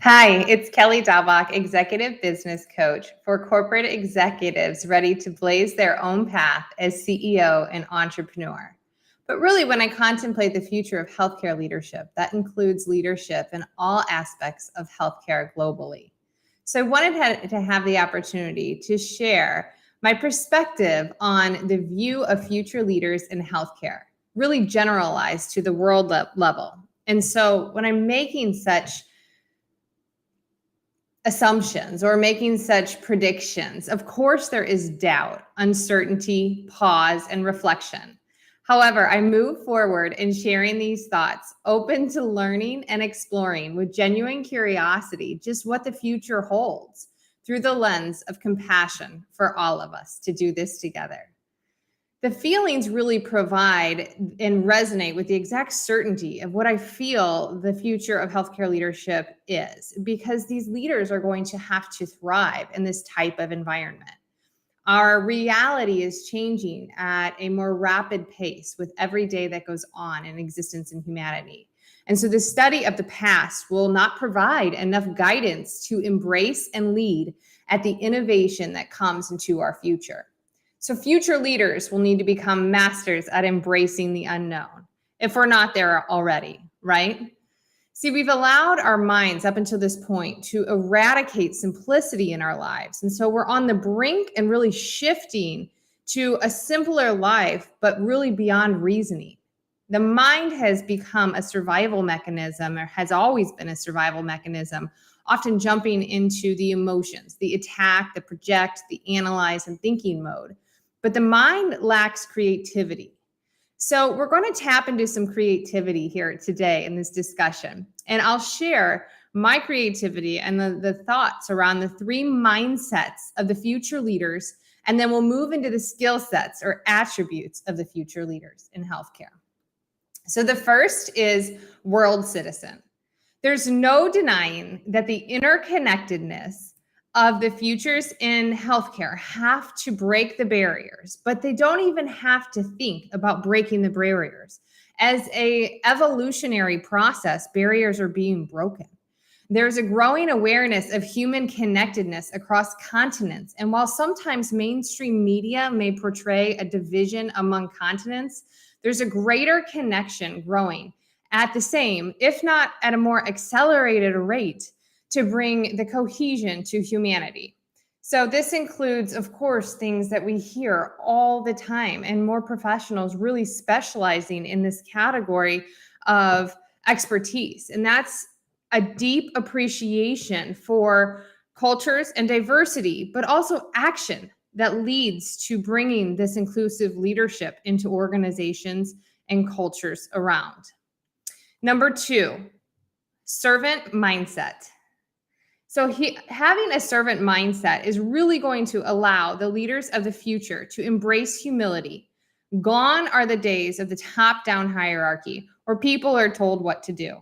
Hi, it's Kelly Dalbach, Executive Business Coach for corporate executives ready to blaze their own path as CEO and entrepreneur. But really, when I contemplate the future of healthcare leadership, that includes leadership in all aspects of healthcare globally. So I wanted to have the opportunity to share my perspective on the view of future leaders in healthcare, really generalized to the world level. And so when I'm making such assumptions or making such predictions, of course, there is doubt, uncertainty, pause, and reflection. However, I move forward in sharing these thoughts, open to learning and exploring with genuine curiosity just what the future holds through the lens of compassion for all of us to do this together. The feelings really provide and resonate with the exact certainty of what I feel the future of healthcare leadership is, because these leaders are going to have to thrive in this type of environment. Our reality is changing at a more rapid pace with every day that goes on in existence in humanity. And so the study of the past will not provide enough guidance to embrace and lead at the innovation that comes into our future. So future leaders will need to become masters at embracing the unknown, if we're not there already, right? See, we've allowed our minds up until this point to eradicate simplicity in our lives. And so we're on the brink and really shifting to a simpler life, but really beyond reasoning. The mind has become a survival mechanism, or has always been a survival mechanism, often jumping into the emotions, the attack, the project, the analyze, and thinking mode. But the mind lacks creativity. So we're going to tap into some creativity here today in this discussion. And I'll share my creativity and the thoughts around the three mindsets of the future leaders. And then we'll move into the skill sets or attributes of the future leaders in healthcare. So the first is world citizen. There's no denying that the interconnectedness of the futures in healthcare have to break the barriers, but they don't even have to think about breaking the barriers. As a evolutionary process, barriers are being broken. There's a growing awareness of human connectedness across continents. And while sometimes mainstream media may portray a division among continents, there's a greater connection growing at the same, if not at a more accelerated rate, to bring the cohesion to humanity. So this includes, of course, things that we hear all the time, and more professionals really specializing in this category of expertise. And that's a deep appreciation for cultures and diversity, but also action that leads to bringing this inclusive leadership into organizations and cultures around. Number two, servant mindset. So having a servant mindset is really going to allow the leaders of the future to embrace humility. Gone are the days of the top-down hierarchy where people are told what to do.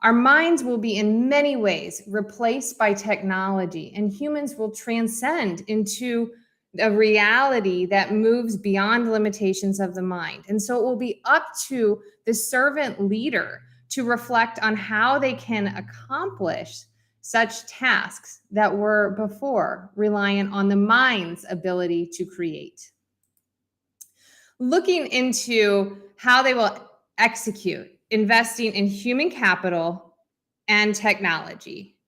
Our minds will be in many ways replaced by technology, and humans will transcend into a reality that moves beyond the limitations of the mind. And so it will be up to the servant leader to reflect on how they can accomplish such tasks that were before reliant on the mind's ability to create. Looking into how they will execute, investing in human capital and technology,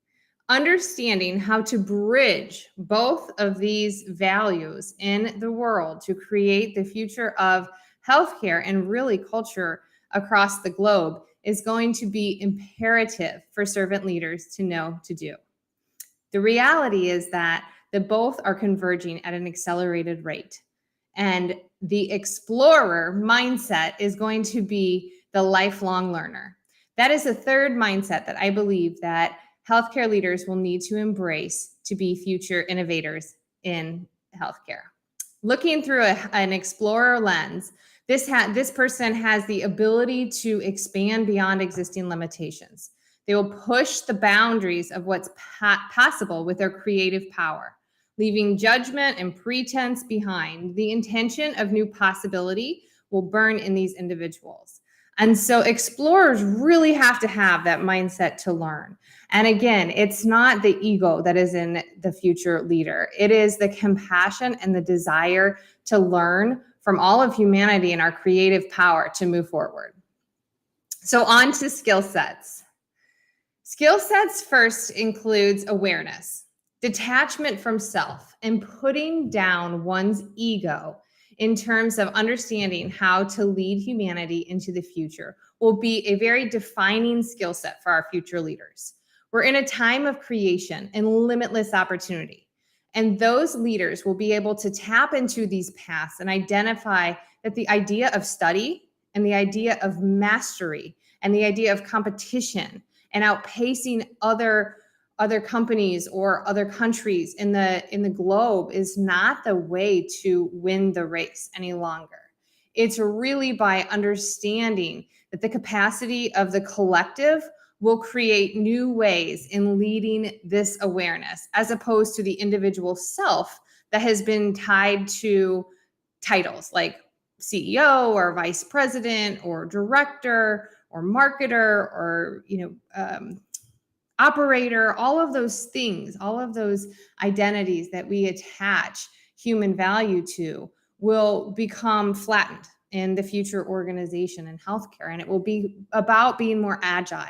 understanding how to bridge both of these values in the world to create the future of healthcare and really culture across the globe is going to be imperative for servant leaders to know to do. The reality is that the both are converging at an accelerated rate. And the explorer mindset is going to be the lifelong learner. That is the third mindset that I believe that healthcare leaders will need to embrace to be future innovators in healthcare. Looking through an explorer lens, this person has the ability to expand beyond existing limitations. They will push the boundaries of what's possible with their creative power, leaving judgment and pretense behind. The intention of new possibility will burn in these individuals. And so explorers really have to have that mindset to learn. And again, it's not the ego that is in the future leader. It is the compassion and the desire to learn from all of humanity and our creative power to move forward. So on to skill sets. Skill sets first includes awareness, detachment from self, and putting down one's ego in terms of understanding how to lead humanity into the future will be a very defining skill set for our future leaders. We're in a time of creation and limitless opportunity. And those leaders will be able to tap into these paths and identify that the idea of study and the idea of mastery and the idea of competition and outpacing other companies or other countries in the globe is not the way to win the race any longer. It's really by understanding that the capacity of the collective will create new ways in leading this awareness, as opposed to the individual self that has been tied to titles like CEO or vice president or director or marketer or operator. All of those things, all of those identities that we attach human value to will become flattened in the future organization and healthcare. And it will be about being more agile,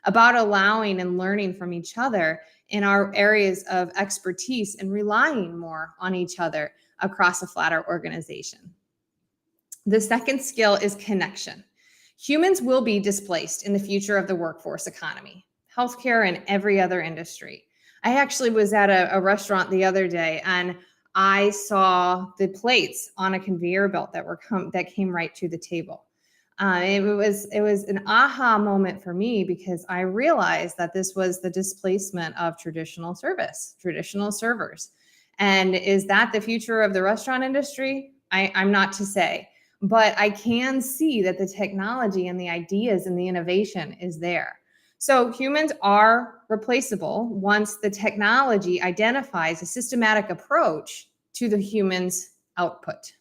about allowing and learning from each other in our areas of expertise and relying more on each other across a flatter organization. The second skill is connection. Humans will be displaced in the future of the workforce economy, healthcare, and every other industry. I actually was at a restaurant the other day and I saw the plates on a conveyor belt that came right to the table. It was an aha moment for me because I realized that this was the displacement of traditional servers. And is that the future of the restaurant industry? I'm not to say, but I can see that the technology and the ideas and the innovation is there. So humans are replaceable once the technology identifies a systematic approach to the human's output.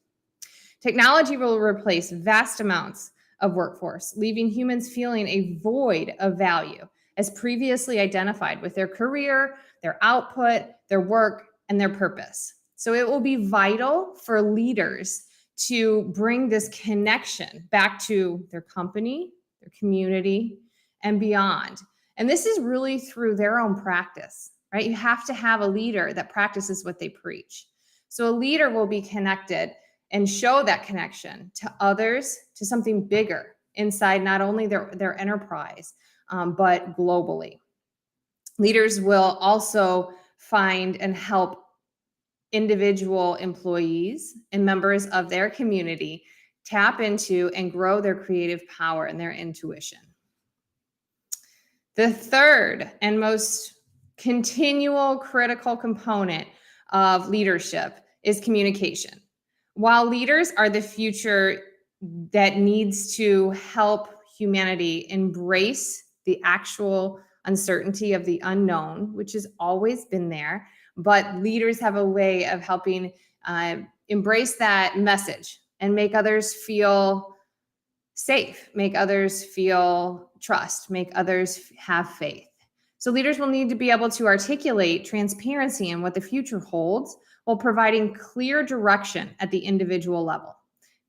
Technology will replace vast amounts of workforce, leaving humans feeling a void of value as previously identified with their career, their output, their work, and their purpose. So it will be vital for leaders to bring this connection back to their company, their community, and beyond. And this is really through their own practice, right? You have to have a leader that practices what they preach. So a leader will be connected and show that connection to others, to something bigger inside not only their enterprise, but globally. Leaders will also find and help individual employees and members of their community tap into and grow their creative power and their intuition. The third and most continual critical component of leadership is communication. While leaders are the future that needs to help humanity embrace the actual uncertainty of the unknown, which has always been there, but leaders have a way of helping embrace that message and make others feel safe, make others feel trust, make others have faith. So leaders will need to be able to articulate transparency in what the future holds while providing clear direction at the individual level.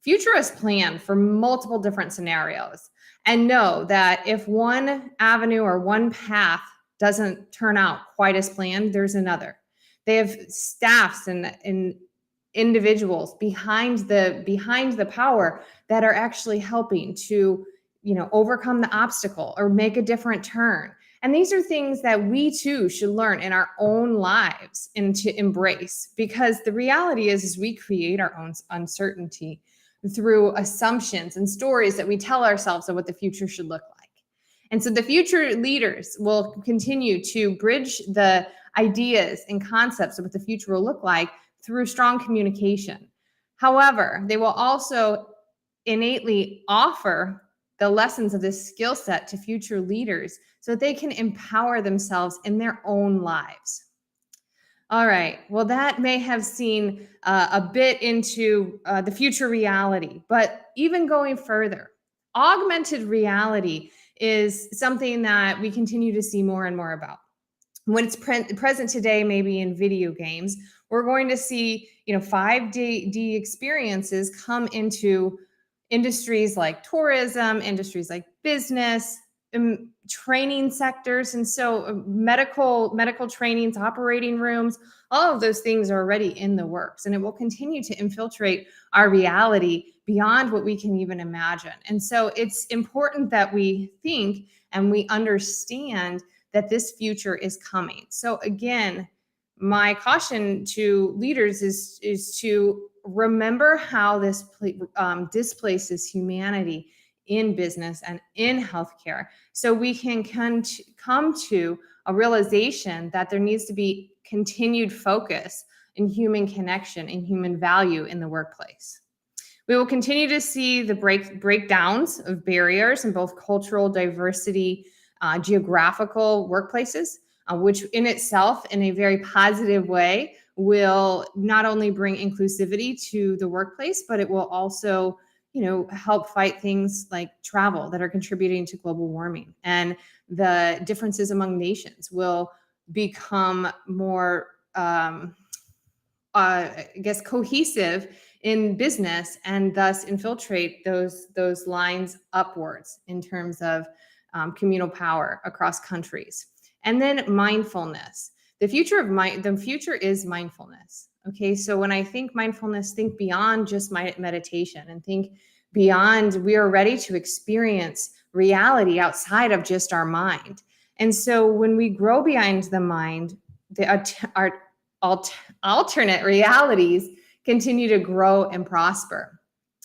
Futurists plan for multiple different scenarios and know that if one avenue or one path doesn't turn out quite as planned, there's another. They have staffs and individuals behind the power that are actually helping to, overcome the obstacle or make a different turn. And these are things that we too should learn in our own lives and to embrace, because the reality is we create our own uncertainty through assumptions and stories that we tell ourselves of what the future should look like. And so the future leaders will continue to bridge the ideas and concepts of what the future will look like through strong communication. However, they will also innately offer the lessons of this skill set to future leaders so that they can empower themselves in their own lives. All right, well, that may have seen a bit into the future reality, but even going further, Augmented reality is something that we continue to see more and more about. When it's present today, maybe in video games, we're going to see 5D experiences come into industries like tourism, industries like business, training sectors. And so medical trainings, operating rooms, all of those things are already in the works, and it will continue to infiltrate our reality beyond what we can even imagine. And so it's important that we think and we understand that this future is coming. So again, my caution to leaders is to remember how this displaces humanity in business and in healthcare, so we can come to a realization that there needs to be continued focus in human connection and human value in the workplace. We will continue to see the breakdowns of barriers in both cultural diversity, geographical workplaces, which in itself, in a very positive way, will not only bring inclusivity to the workplace, but it will also, help fight things like travel that are contributing to global warming. And the differences among nations will become more, cohesive in business, and thus infiltrate those lines upwards in terms of communal power across countries. And then mindfulness. The future is mindfulness. Okay, so when I think mindfulness, think beyond just my meditation, and think beyond, we are ready to experience reality outside of just our mind. And so when we grow beyond the mind, our alternate realities continue to grow and prosper.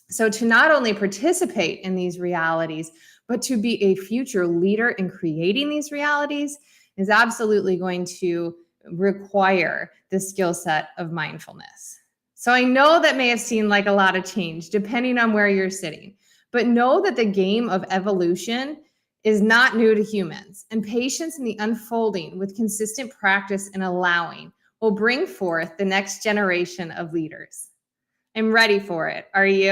So to not only participate in these realities, but to be a future leader in creating these realities is absolutely going to require the skill set of mindfulness. So I know that may have seemed like a lot of change depending on where you're sitting, but know that the game of evolution is not new to humans, and patience in the unfolding with consistent practice and allowing will bring forth the next generation of leaders. I'm ready for it. Are you?